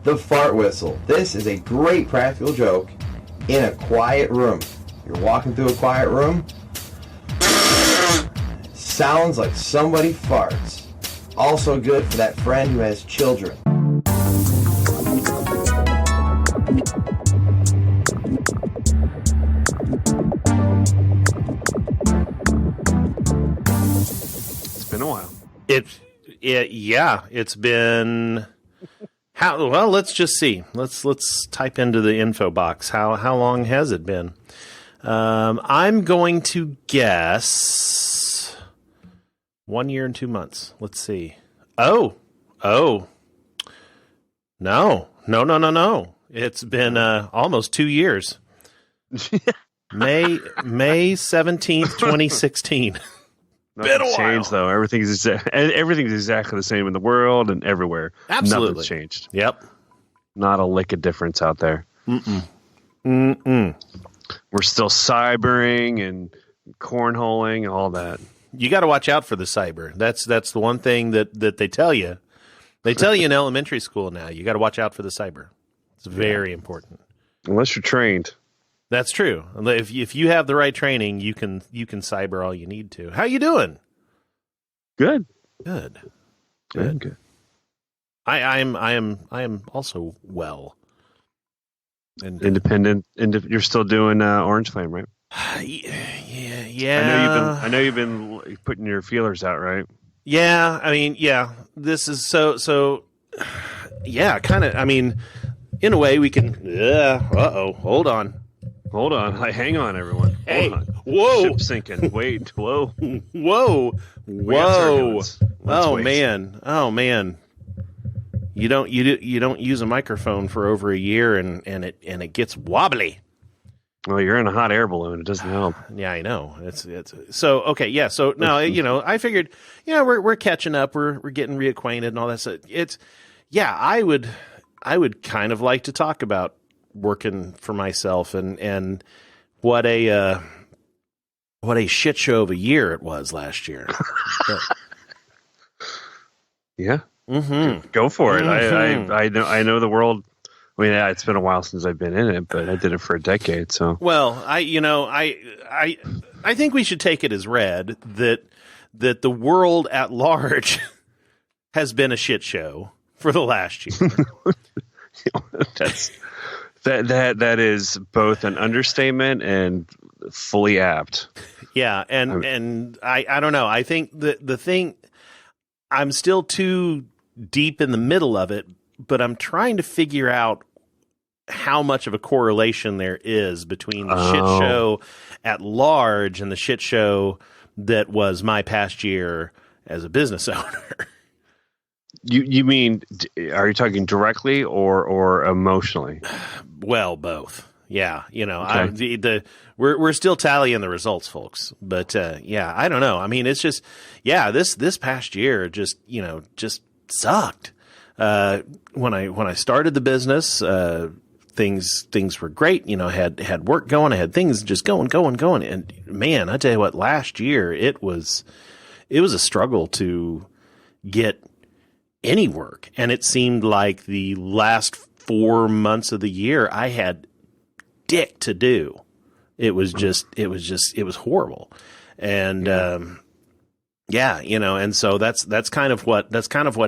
The fart whistle. This is a great practical joke in a quiet room. You're walking through a quiet room. Sounds like somebody farts. Also good for that friend who has children. It's been a while. It's been well, let's just see. Let's type into the info box. How long has it been? I'm going to guess 1 year and 2 months. Let's see. Oh. No. It's been almost 2 years. May 17th, 2016. Nothing's changed though. Everything's exactly the same in the world and everywhere. Absolutely. Nothing's changed. Yep. Not a lick of difference out there. We're still cybering and cornholing and all that. You got to watch out for the cyber. That's the one thing that they tell you. They tell you in elementary school now. You got to watch out for the cyber. It's very important. Unless you're trained. That's true. If you have the right training, you can cyber all you need to. How you doing? Good. I am also well. And Independent. You're still doing Orange Flame, right? Yeah. I know you've been putting your feelers out, right? Yeah. I mean, yeah. This is so. Yeah, kind of. I mean, in a way, we can. Hold on. Hang on, everyone. Hey. Hold on. Whoa. Ship sinking. Wait. Whoa. Whoa. Let's Oh wait. man. You don't use a microphone for over a year and it gets wobbly. Well, you're in a hot air balloon. It doesn't help. Yeah, I know. It's so okay. Yeah. So no, I figured, we're catching up. We're getting reacquainted and all that. So I would kind of like to talk about working for myself and what a shit show of a year it was last year. Yeah. Mm-hmm. Go for it. Mm-hmm. I know the world. I mean, it's been a while since I've been in it, but I did it for a decade. So well, I think we should take it as read that the world at large has been a shit show for the last year. That is both an understatement and fully apt. Yeah, and I don't know. I think the thing, I'm still too deep in the middle of it, but I'm trying to figure out how much of a correlation there is between the shit show at large and the shit show that was my past year as a business owner. You mean, are you talking directly or emotionally? Well, both. Yeah, Okay. We're still tallying the results, folks. But I don't know. I mean, it's just this past year just sucked. When I started the business, things were great. Had work going. I had things just going. And man, I tell you what, last year it was a struggle to get any work, and it seemed like the last 4 months of the year I had dick to do. It was horrible. And and so that's kind of what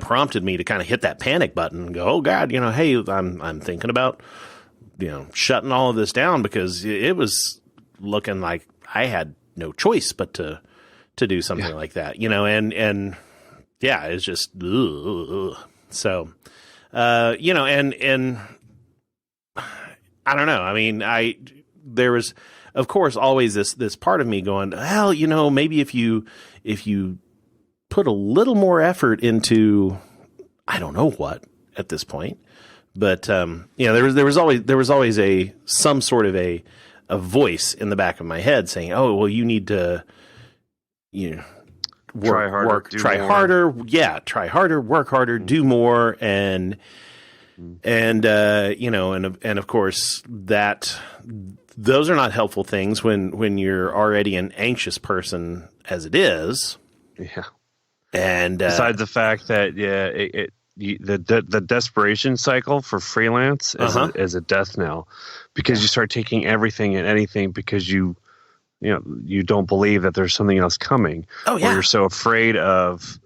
prompted me to kind of hit that panic button and go, oh God, hey, I'm thinking about shutting all of this down, because it was looking like I had no choice but to do something like that, and yeah, it's just ugh. So and I don't know. I mean, there was, of course, always this part of me going, well, maybe if you put a little more effort into, I don't know what at this point, but there was always some sort of a voice in the back of my head saying, oh, well, you need to try harder, work harder, do more, and of course that those are not helpful things when you're already an anxious person as it is. Yeah. And besides the fact that the desperation cycle for freelance is a death knell, because you start taking everything and anything because you don't believe that there's something else coming. Oh, yeah. Or you're so afraid of,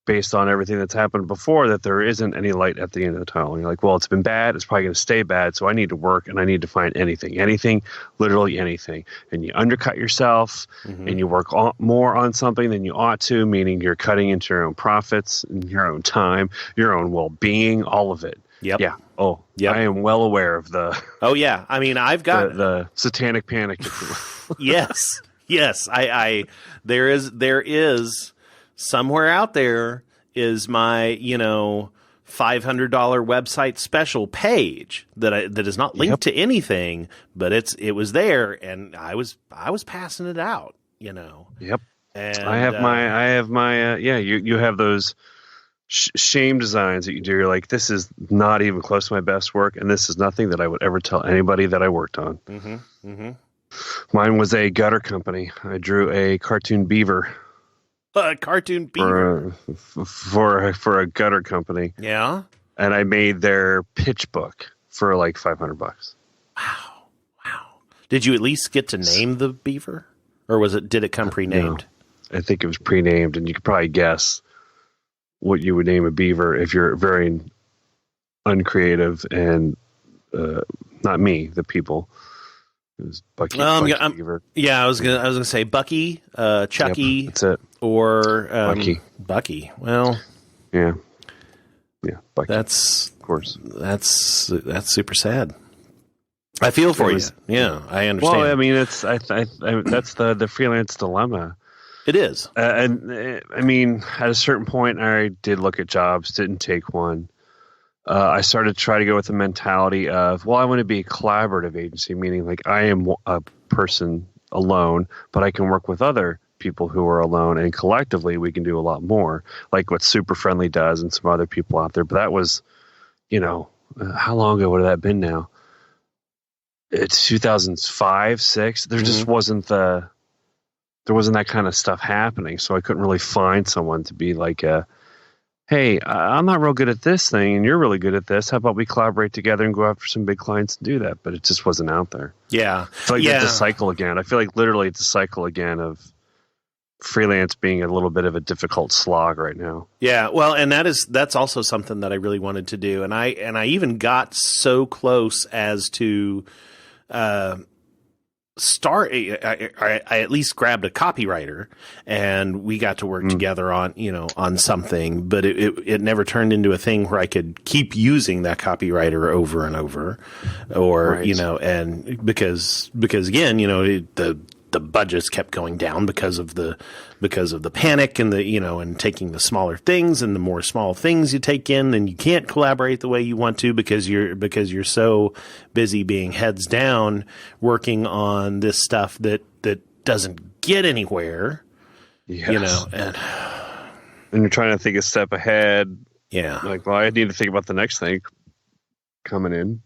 based on everything that's happened before, that there isn't any light at the end of the tunnel. And you're like, well, it's been bad. It's probably going to stay bad. So I need to work and I need to find anything, literally anything. And you undercut yourself and you work more on something than you ought to, meaning you're cutting into your own profits and your own time, your own well-being, all of it. Yep. Yeah. Oh, yep. I am well aware of the. Oh, yeah. I mean, I've got the satanic panic. Yes. There is somewhere out there is my, $500 website special page that is not linked to anything, but it was there, and I was passing it out, Yep. And I have my you have those shame designs that you do. You're like, this is not even close to my best work, and this is nothing that I would ever tell anybody that I worked on. Mine was a gutter company. I drew a cartoon beaver. A cartoon beaver for a gutter company. Yeah. And I made their pitch book for like $500. Wow. Did you at least get to name the beaver, or did it come pre-named? No, I think it was pre-named, and you could probably guess what you would name a beaver if you're very uncreative and not me, the people. It was Bucky. Beaver. Yeah, I was gonna say Bucky, Chucky. Yep, that's it. Or Bucky. Well, yeah, Bucky. That's of course. That's super sad. I feel for you. Yeah, I understand. Well, I mean, it's that's the freelance dilemma. It is, and I mean, at a certain point, I did look at jobs, didn't take one. I started to try to go with the mentality of, well, I want to be a collaborative agency, meaning like I am a person alone, but I can work with other people who are alone, and collectively we can do a lot more, like what Super Friendly does and some other people out there. But that was, how long ago would that have been now? It's 2005, 6. There just wasn't that kind of stuff happening. So I couldn't really find someone to be like, hey, I'm not real good at this thing and you're really good at this. How about we collaborate together and go after some big clients and do that? But it just wasn't out there. Yeah. It's like it's a cycle again. I feel like literally it's a cycle again of freelance being a little bit of a difficult slog right now. Yeah, well, and that's also something that I really wanted to do, and I even got so close as to start. I at least grabbed a copywriter, and we got to work together on something, but it never turned into a thing where I could keep using that copywriter over and over, or right. And because again, the budgets kept going down because of the panic and and taking the smaller things, and the more small things you take in, and you can't collaborate the way you want to because you're so busy being heads down working on this stuff that doesn't get anywhere. Yes. And you're trying to think a step ahead. Yeah. Like, well, I need to think about the next thing coming in.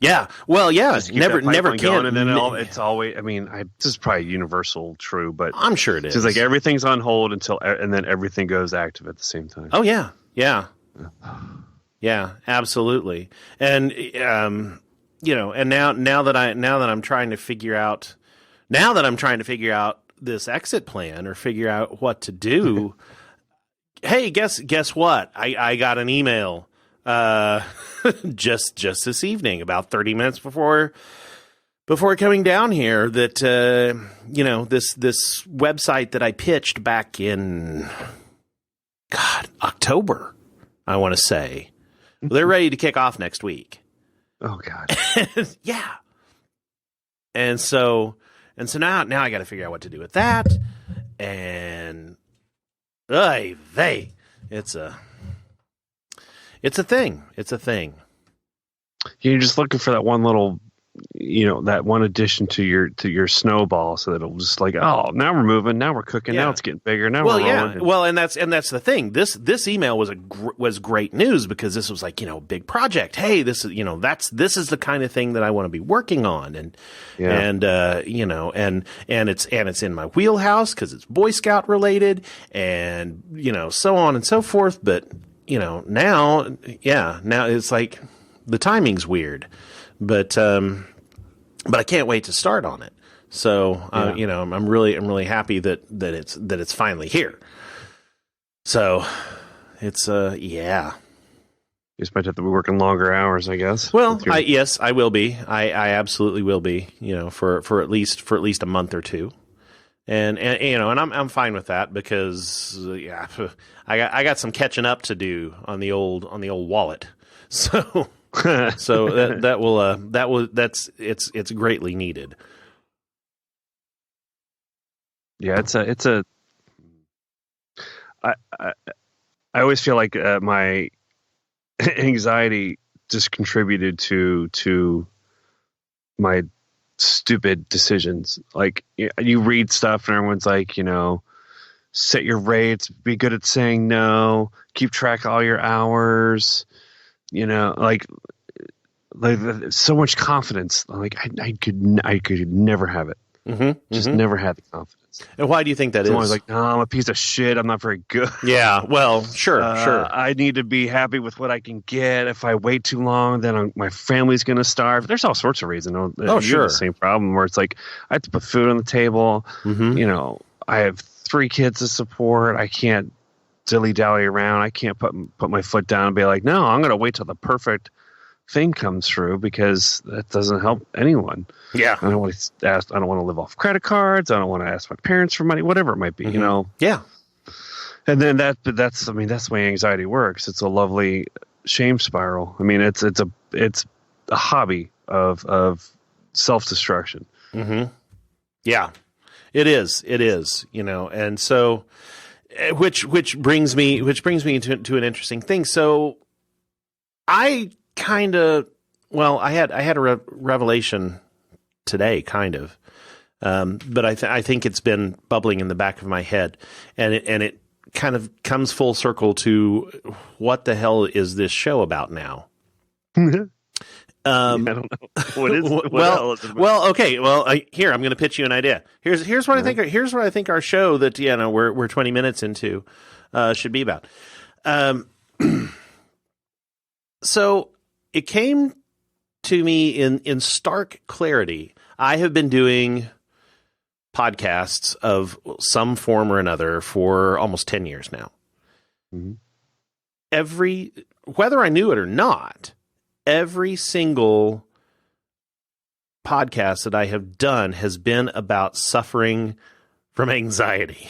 Yeah. Well, yeah. Never can. Going, and then it's always. I mean, this is probably universal true, but I'm sure it is. It's like everything's on hold and then everything goes active at the same time. Oh yeah, yeah, absolutely. And and now that I'm trying to figure out this exit plan or figure out what to do. Hey, guess what? I got an email. Just this evening, about 30 minutes before coming down here, that this website that I pitched back in October, I want to say, they're ready to kick off next week. Oh God, yeah. And so now I got to figure out what to do with that, and It's a thing. You're just looking for that one little, that one addition to your snowball, so that it'll just like, oh, now we're moving, now we're cooking, now it's getting bigger, now we're rolling. Yeah. Well, and that's the thing. This email was great news, because this was like, a big project. Hey, this is this is the kind of thing that I want to be working on, and it's in my wheelhouse because it's Boy Scout related, and so on and so forth. But now, now it's like the timing's weird, but I can't wait to start on it. So, I'm really happy that it's finally here. So it's, yeah. You just might have to be working longer hours, I guess. Well, yes, I will be. I absolutely will be, for at least a month or two. And I'm fine with that because I got some catching up to do on the old wallet. So it's greatly needed. Yeah, I always feel like my anxiety just contributed to my stupid decisions. Like, you read stuff and everyone's like, set your rates, be good at saying no, keep track of all your hours, like so much confidence. Like I could never have it. Just never had the confidence. And why do you think that is? I was like, no, I'm a piece of shit. I'm not very good. Yeah, well, sure. I need to be happy with what I can get. If I wait too long, then my family's going to starve. There's all sorts of reasons. Sure. The same problem where it's like, I have to put food on the table. I have 3 kids to support. I can't dilly-dally around. I can't put my foot down and be like, no, I'm going to wait till the perfect thing comes through, because that doesn't help anyone. Yeah. I don't want to live off credit cards. I don't want to ask my parents for money, whatever it might be, Yeah. And then that's the way anxiety works. It's a lovely shame spiral. I mean, it's a hobby of self-destruction. Yeah, it is, and so, which brings me to an interesting thing. So I kind of, I had a revelation today, kind of, but I think it's been bubbling in the back of my head, and it kind of comes full circle to what the hell is this show about now? I don't know. What is? Well, okay. Well, here I'm going to pitch you an idea. Here's what I think. Here's what I think our show that we're 20 minutes into should be about. So it came to me in stark clarity. I have been doing podcasts of some form or another for almost 10 years now. Whether I knew it or not, every single podcast that I have done has been about suffering from anxiety.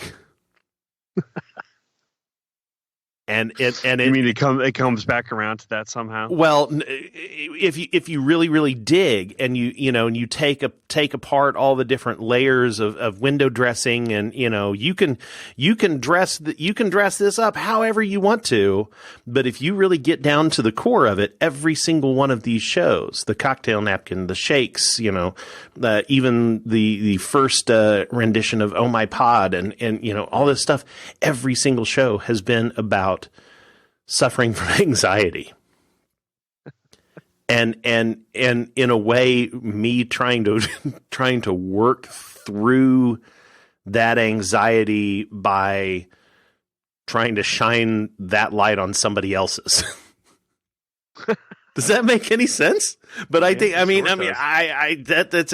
And you mean it comes back around to that somehow? Well, if you really dig and you take apart all the different layers of window dressing, and you can dress this up however you want to, but if you really get down to the core of it, every single one of these shows, the cocktail napkin, the shakes, even the first rendition of Oh My Pod, and all this stuff, every single show has been about suffering from anxiety. And in a way, me trying to work through that anxiety by trying to shine that light on somebody else's. Does that make any sense? But I think, that's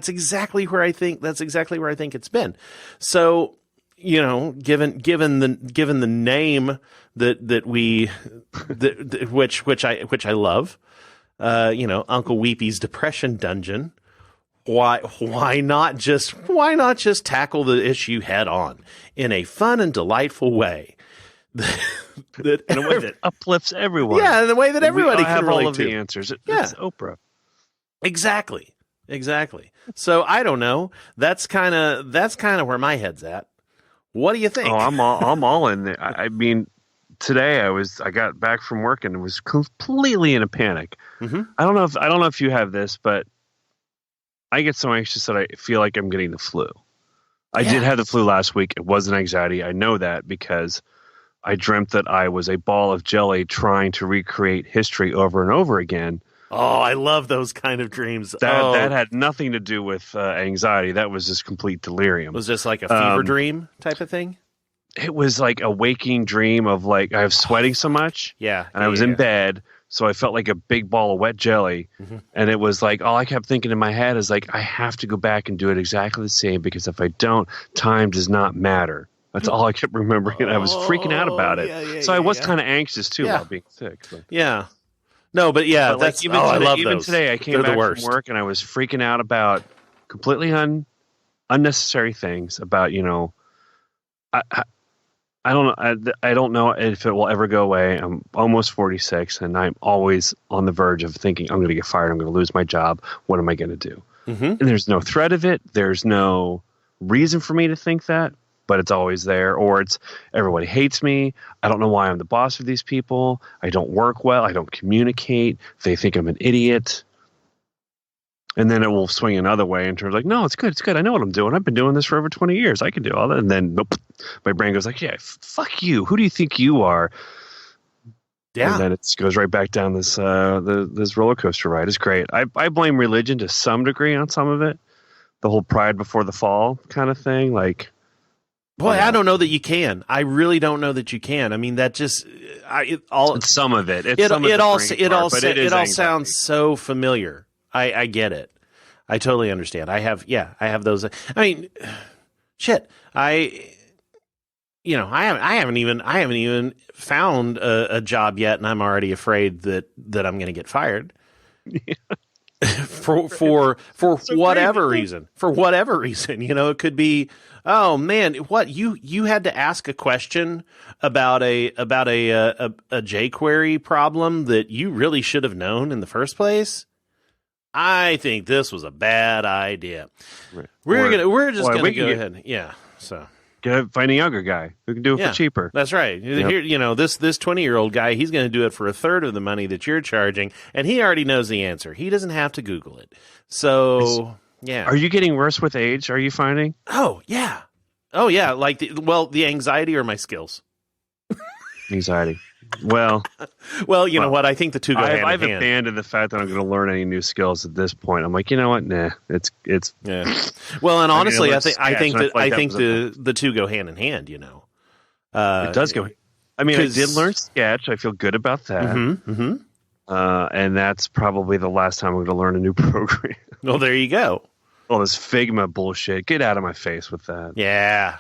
exactly where I think it's been. So, given the name which I love, Uncle Weepy's Depression Dungeon. Why not just tackle the issue head on in a fun and delightful way in a way that uplifts everyone? Yeah, in the way that everybody can have relate all of to the answers. It's Oprah. Exactly. So I don't know. That's kind of where my head's at. What do you think? Oh, I'm all in there. I mean, today I got back from work and was completely in a panic. I don't know if you have this, but I get so anxious that I feel like I'm getting the flu. I did have the flu last week. It wasn't anxiety. I know that because I dreamt that I was a ball of jelly trying to recreate history over and over again. Oh, I love those kind of dreams. That had nothing to do with anxiety. That was just complete delirium. It was just like a fever dream type of thing? it was like a waking dream of like I was sweating so much. Yeah. And I was in bed, so I felt like a big ball of wet jelly. Mm-hmm. And it was like all I kept thinking in my head is like I have to go back and do it exactly the same because if I don't, time does not matter. That's all I kept remembering, and I was freaking out about it. So I was kind of anxious too about being sick. So. Yeah. No, but yeah, but that's like, I love even those. today. I came back from work and I was freaking out about completely unnecessary things. About I don't know. I don't know if it will ever go away. I'm almost 46, and I'm always on the verge of thinking I'm going to get fired. I'm going to lose my job. What am I going to do? Mm-hmm. And there's no threat of it. There's no reason for me to think that. But it's always there, or it's everybody hates me. I don't know why I'm the boss of these people. I don't work well. I don't communicate. They think I'm an idiot. And then it will swing another way in terms of like, no, it's good. It's good. I know what I'm doing. I've been doing this for over 20 years. I can do all that. And then nope, my brain goes like, yeah, fuck you. Who do you think you are? Yeah. And then it goes right back down this this roller coaster ride. It's great. I blame religion to some degree on some of it. The whole pride before the fall kind of thing. Like, boy, I don't know that you can. I really don't know that you can. I mean, that just it's some of it. It all sounds so familiar. I get it. I totally understand. I have those. I mean, shit. I haven't even found a job yet, and I'm already afraid that I'm going to get fired. Yeah. for whatever reason. For whatever reason, it could be. Oh man, what you had to ask a question about a jQuery problem that you really should have known in the first place? I think this was a bad idea. Right. We're just gonna go ahead. Yeah. So find a younger guy who can do it for cheaper. That's right. Yep. Here, this 20-year-old guy, he's going to do it for a third of the money that you're charging, and he already knows the answer. He doesn't have to Google it. So. Yeah. Are you getting worse with age? Are you finding? Oh yeah. Like the anxiety or my skills. Anxiety. Well, you know what? I think the two go hand in hand. I've abandoned the fact that I'm going to learn any new skills at this point. I'm like, you know what? Nah, it's. Yeah. Well, and honestly, I think the two go hand in hand. It does go. I mean, I did learn Sketch. I feel good about that. Mm-hmm, mm-hmm. And that's probably the last time I'm going to learn a new program. Well, there you go. All this Figma bullshit. Get out of my face with that. Yeah.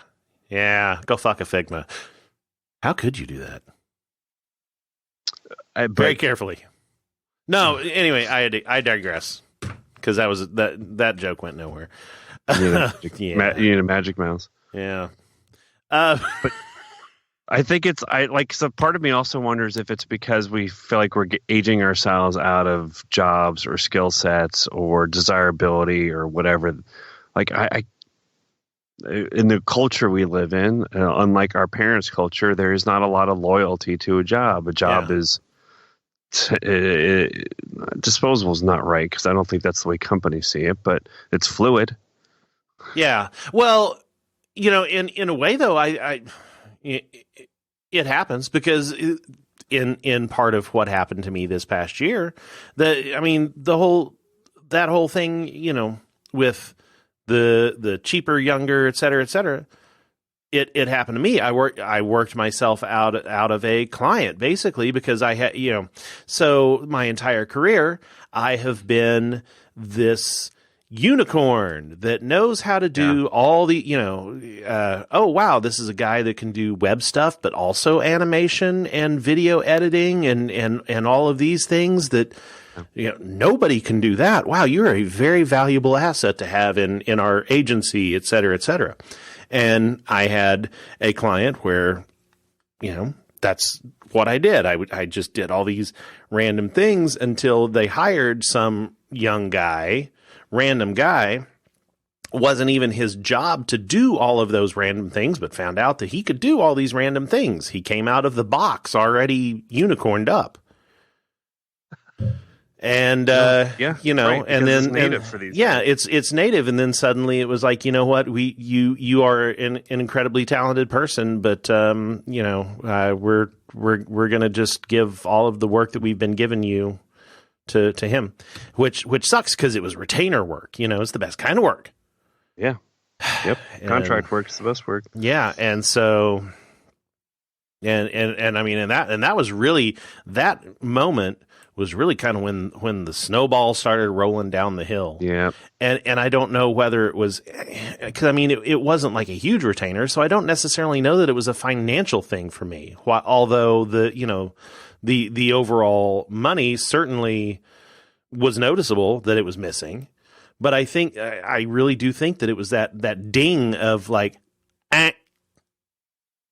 Go fuck a Figma. How could you do that? Very carefully. No, anyway, I digress because that joke went nowhere. You need a magic mouse. Yeah. But I think so part of me also wonders if it's because we feel like we're aging ourselves out of jobs or skill sets or desirability or whatever. Like in the culture we live in, unlike our parents' culture, there is not a lot of loyalty to a job. A job is disposable is not right because I don't think that's the way companies see it, but it's fluid. Yeah. Well, in a way though, it happens because in part of what happened to me this past year, that whole thing, with the cheaper, younger, et cetera, it happened to me. I worked myself out of a client basically because I had, so my entire career I have been this unicorn that knows how to do all the, oh wow, this is a guy that can do web stuff, but also animation and video editing and all of these things that, nobody can do that. Wow, you're a very valuable asset to have in our agency, et cetera, et cetera. And I had a client where, that's what I did. I just did all these random things until they hired some young guy, random guy. Wasn't even his job to do all of those random things, but found out that he could do all these random things. He came out of the box already unicorned up. And, right, and then, it's native for these it's native. And then suddenly it was like, you know what, you are an incredibly talented person, but, we're going to just give all of the work that we've been giving you to him, which sucks because it was retainer work. It's the best kind of work. Yeah. Yep. Contract work is the best work. Yeah. And so, And I mean, and that was really, that moment was really kind of when the snowball started rolling down the hill. Yeah. And I don't know whether it was, because I mean, it wasn't like a huge retainer, so I don't necessarily know that it was a financial thing for me. Although the overall money certainly was noticeable that it was missing. But I really do think that it was that ding of like,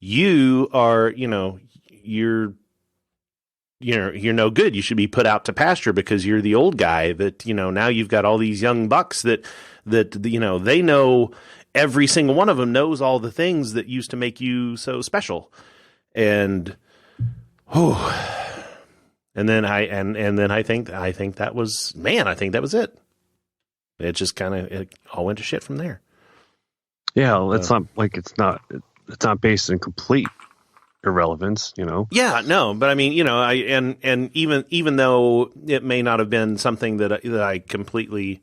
you are, you're no good. You should be put out to pasture because you're the old guy that, now you've got all these young bucks that, they know, every single one of them knows all the things that used to make you so special. And, and then I think that was it. It just it all went to shit from there. Yeah. It's not based in complete irrelevance, Yeah, no, but I mean, and even though it may not have been something that I completely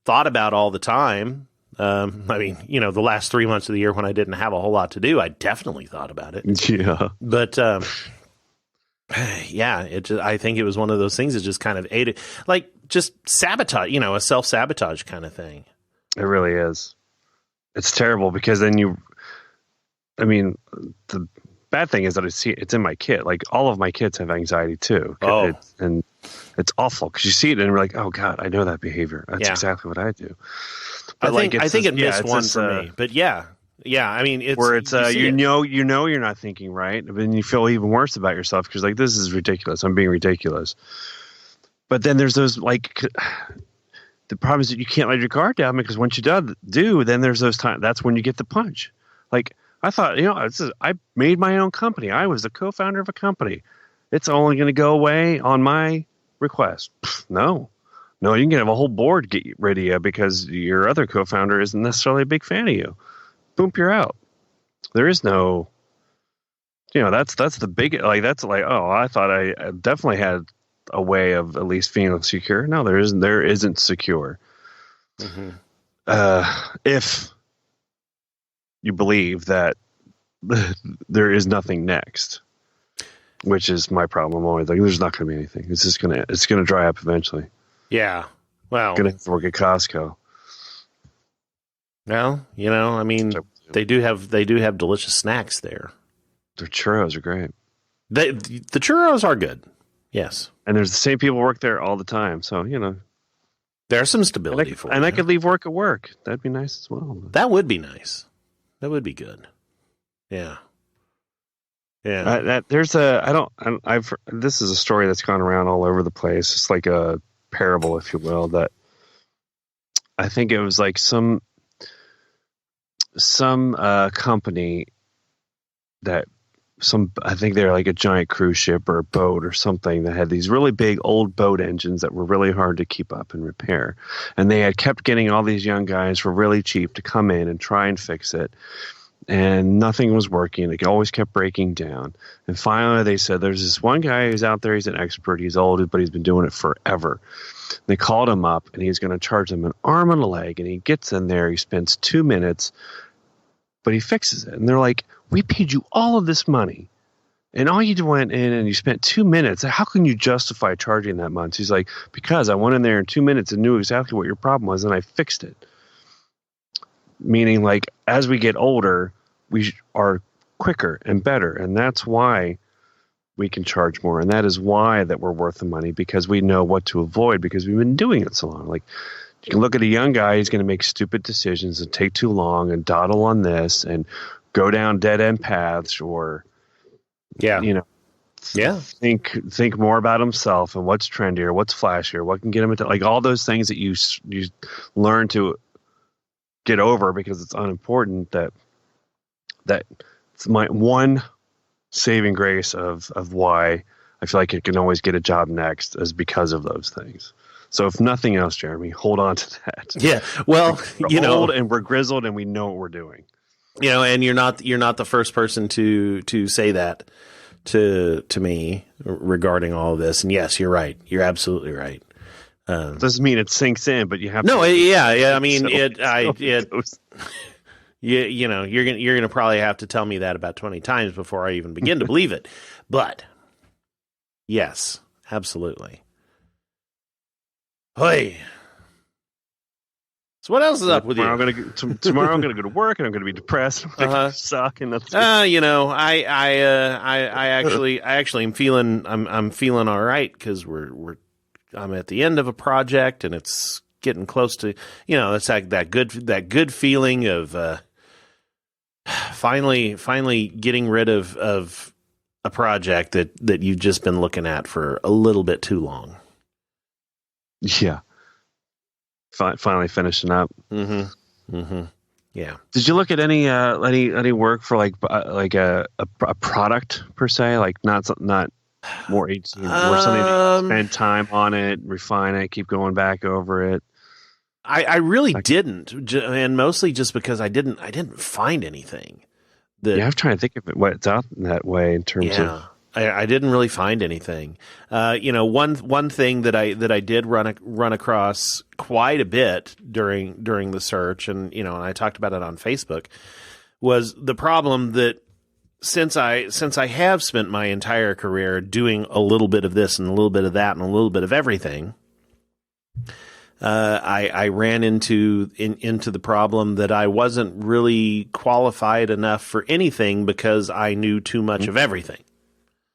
thought about all the time. I mean, the last 3 months of the year when I didn't have a whole lot to do, I definitely thought about it. Yeah. But yeah, I think it was one of those things that just kind of ate it, like just sabotage, a self-sabotage kind of thing. It really is. It's terrible because then the bad thing is that it's in my kid. Like all of my kids have anxiety too. Oh. And it's awful because you see it and we're like, oh God, I know that behavior. That's exactly what I do. But I think it missed one for me, but yeah. I mean, it's where it's you're not thinking right, but then you feel even worse about yourself because like this is ridiculous. I'm being ridiculous. But then there's those like the problem is that you can't let your guard down because once you do, then there's those times. That's when you get the punch. Like I thought, I made my own company. I was the co-founder of a company. It's only going to go away on my request. No, you can have a whole board get rid of you because your other co-founder isn't necessarily a big fan of you. Boom, you're out. There is no, that's the big, like, that's like, oh, I thought I definitely had a way of at least feeling secure. No, there isn't secure. Mm-hmm. If you believe that there is nothing next, which is my problem. I'm always like, there's not going to be anything. It's going to dry up eventually. Yeah. Well, going to have to work at Costco. Well, I mean, they do have delicious snacks there. Their churros are great. The churros are good. Yes. And there's the same people work there all the time. So, there's some stability for it. And I could leave work at work. That'd be nice as well. That would be nice. That would be good. Yeah. Yeah. This is a story that's gone around all over the place. It's like a parable, if you will, that I think it was like some company I think they're like a giant cruise ship or a boat or something that had these really big old boat engines that were really hard to keep up and repair. And they had kept getting all these young guys for really cheap to come in and try and fix it. And nothing was working. It always kept breaking down. And finally they said, there's this one guy who's out there. He's an expert. He's old, but he's been doing it forever. They called him up and he's going to charge them an arm and a leg. And he gets in there. He spends 2 minutes, but he fixes it. And they're like, we paid you all of this money. And all you went in and you spent 2 minutes. How can you justify charging that much? He's like, because I went in there in 2 minutes and knew exactly what your problem was and I fixed it. Meaning like as we get older, we are quicker and better. And that's why we can charge more. And that is why that we're worth the money because we know what to avoid because we've been doing it so long. Like you can look at a young guy, he's going to make stupid decisions and take too long and dawdle on this and go down dead end paths or, think more about himself and what's trendier, what's flashier, what can get him into like all those things that you learn to get over because it's unimportant that it's my one saving grace of why I feel like I can always get a job next is because of those things. So if nothing else, Jeremy, hold on to that. Yeah. Well, we're old and we're grizzled and we know what we're doing. And you're not the first person to say that to me regarding all of this. And yes, you're right. You're absolutely right. Doesn't mean it sinks in, but you have no. to. Yeah. I mean, you know, you're gonna probably have to tell me that about 20 times before I even begin to believe it. But yes, absolutely. Hey. So what else is up with tomorrow you? Tomorrow I'm gonna go to work and I'm gonna be depressed. I'm gonna suck and that's you know, I actually am feeling I'm feeling all right because I'm at the end of a project and it's getting close to, you know, it's like that good feeling of finally getting rid of a project that you've just been looking at for a little bit too long. Yeah. Finally finishing up. Yeah. Did you look at any work for like a product per se, like not more agency, more something that you spend time on it, refine it, keep going back over it? I really didn't, and mostly just because I didn't find anything. I'm trying to think of what's out in that way in terms of. I didn't really find anything. You know, one thing that I did run across quite a bit during the search, and you know, and I talked about it on Facebook, was the problem that since I have spent my entire career doing a little bit of this and a little bit of that and a little bit of everything, I ran into the problem that I wasn't really qualified enough for anything because I knew too much of everything.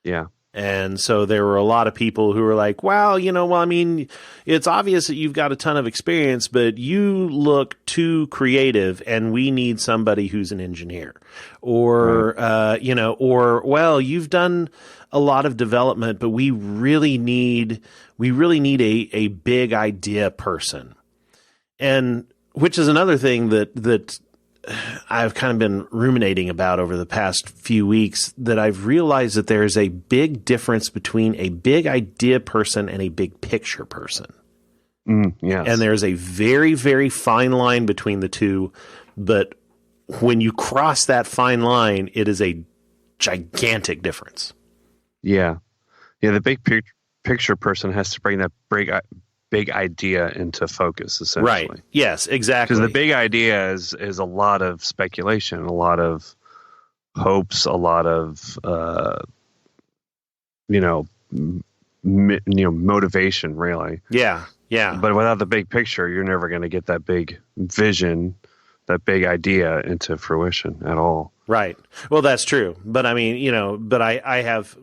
Yeah. And so there were a lot of people who were like, well, you know, I mean, it's obvious that you've got a ton of experience, but you look too creative and we need somebody who's an engineer. Or, you know, or, well, you've done a lot of development, but we really need a big idea person. And which is another thing that I've kind of been ruminating about over the past few weeks, that I've realized that there is a big difference between a big idea person and a big picture person. Yes. And there's a very, very fine line between the two. But when you cross that fine line, it is a gigantic difference. Yeah. Yeah. The big picture person has to bring that big idea into focus, essentially. Right. Yes, exactly. Because the big idea is a lot of speculation, a lot of hopes, a lot of motivation, really. Yeah. Yeah. But without the big picture, you're never going to get that big vision, that big idea into fruition at all. Right. Well, that's true. But I mean, you know, but I have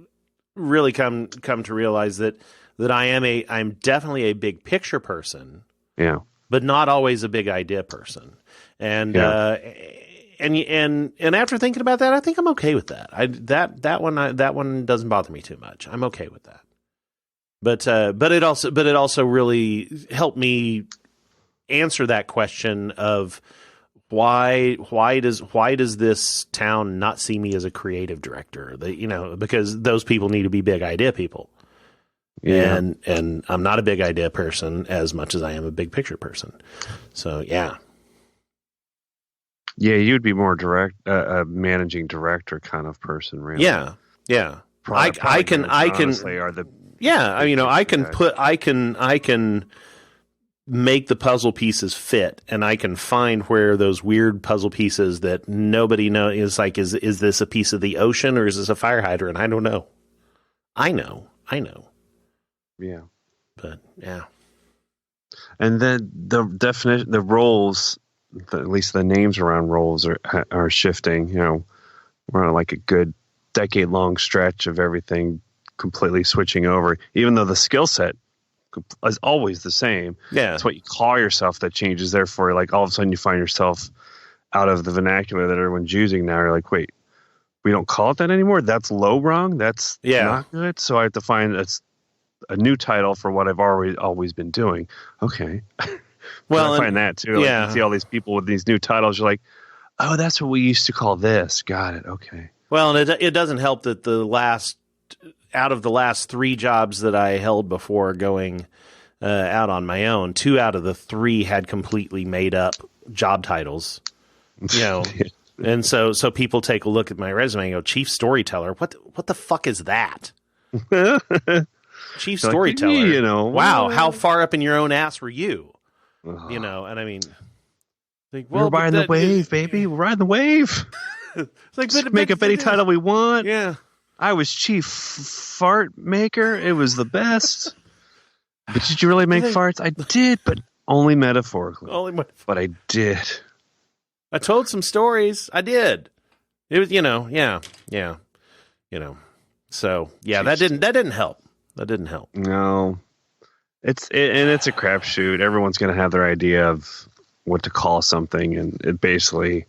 really come to realize that I'm definitely a big picture person. Yeah. But not always a big idea person. And and after thinking about that, I think I'm okay with that. That one doesn't bother me too much. I'm okay with that. But it also really helped me answer that question of why does this town not see me as a creative director? Because those people need to be big idea people. Yeah. And I'm not a big idea person as much as I am a big picture person. So, yeah. Yeah, you'd be more a managing director kind of person, really. Yeah. Yeah. I can make the puzzle pieces fit, and I can find where those weird puzzle pieces that nobody knows is like, is this a piece of the ocean or is this a fire hydrant? I don't know. I know. Yeah. But yeah. And then the definition, the roles, at least the names around roles are shifting. You know, we're on like a good decade-long stretch of everything completely switching over, even though the skill set is always the same. Yeah. It's what you call yourself that changes. Therefore, like all of a sudden you find yourself out of the vernacular that everyone's using now. You're like, wait, we don't call it that anymore? That's low rung? That's not good? So I have to find a new title for what I've always been doing. Okay. Well, I find that too. Like, you see all these people with these new titles. You're like, oh, that's what we used to call this. Got it. Okay. Well, and it doesn't help that out of the last 3 jobs that I held before going out on my own, 2 out of the 3 had completely made up job titles. You know, and so people take a look at my resume and go, "Chief Storyteller, what the fuck is that?" Chief Storyteller. Like, you know, wow, how far up in your own ass were you? You know, and I mean, Like, We're riding the wave, baby. We're riding the wave. It's like, Just make up any title we want. Yeah. I was chief fart maker. It was the best. But did you really make farts? I did, but only metaphorically. But I did. I told some stories. I did. It was, yeah. So yeah, that didn't help. That didn't help. No, it's a crapshoot. Everyone's going to have their idea of what to call something, and it basically,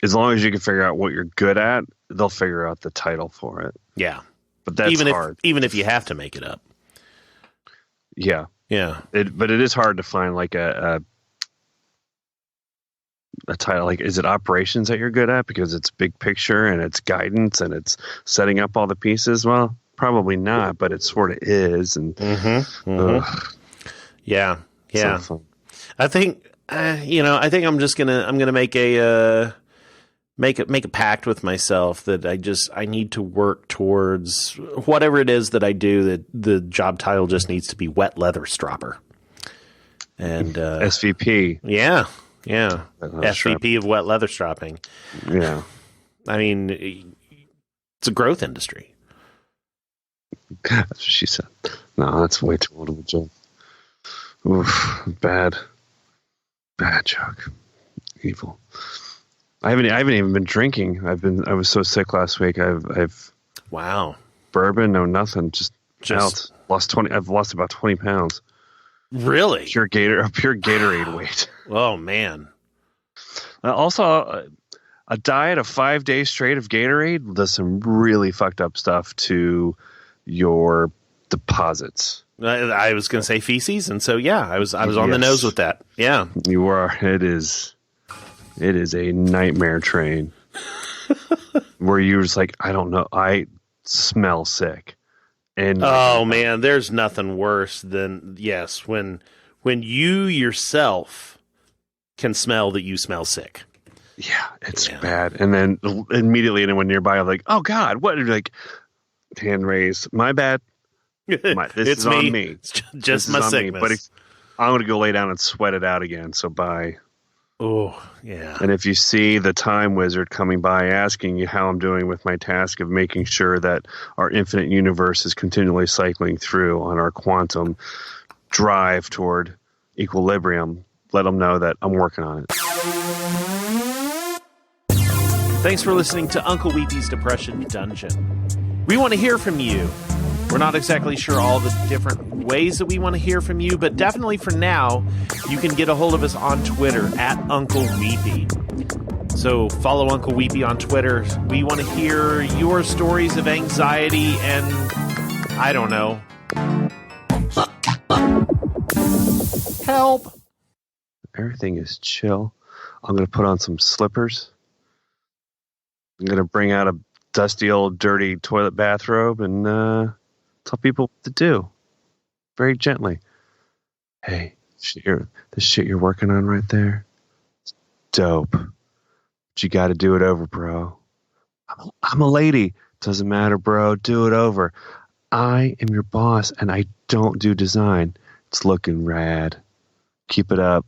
as long as you can figure out what you're good at, they'll figure out the title for it. Yeah, but that's hard. Even if you have to make it up. Yeah. But it is hard to find like a title. Like, is it operations that you're good at because it's big picture and it's guidance and it's setting up all the pieces? Well, probably not, but it sort of is. And yeah. So I think I'm just gonna make a pact with myself that I need to work towards whatever it is that I do. That the job title just needs to be wet leather stropper. And SVP. Yeah. SVP of wet leather stropping. Yeah. I mean, it's a growth industry. That's what she said. No, that's way too old of a joke. Oof, bad joke. Evil. I haven't even been drinking. I was so sick last week. I've wow. Bourbon, no nothing. Just out. I've lost about 20 pounds. Really? Pure Gatorade weight. Oh man. Also, a diet of 5 days straight of Gatorade does some really fucked up stuff to your deposits. I was going to say feces, and so yeah, I was on the nose with that. Yeah, you are. It is a nightmare train where you're just like, I don't know, I smell sick. And oh man, there's nothing worse than when you yourself can smell that you smell sick. Yeah, it's bad. And then immediately anyone nearby, I'm like, oh God, what? And you're like, hand raised. My bad. This is me. On me. It's just my sickness. But I'm going to go lay down and sweat it out again. So bye. Oh, yeah. And if you see the time wizard coming by asking you how I'm doing with my task of making sure that our infinite universe is continually cycling through on our quantum drive toward equilibrium, let them know that I'm working on it. Thanks for listening to Uncle Weepy's Depression Dungeon. We want to hear from you. We're not exactly sure all the different ways that we want to hear from you, but definitely for now, you can get a hold of us on Twitter at Uncle Weepy. So follow Uncle Weepy on Twitter. We want to hear your stories of anxiety and, I don't know, help. Everything is chill. I'm going to put on some slippers. I'm going to bring out a dusty old dirty toilet bathrobe and tell people what to do very gently. Hey, this shit you're working on right there, it's dope. But you got to do it over, bro. I'm a lady. Doesn't matter, bro. Do it over. I am your boss, and I don't do design. It's looking rad. Keep it up.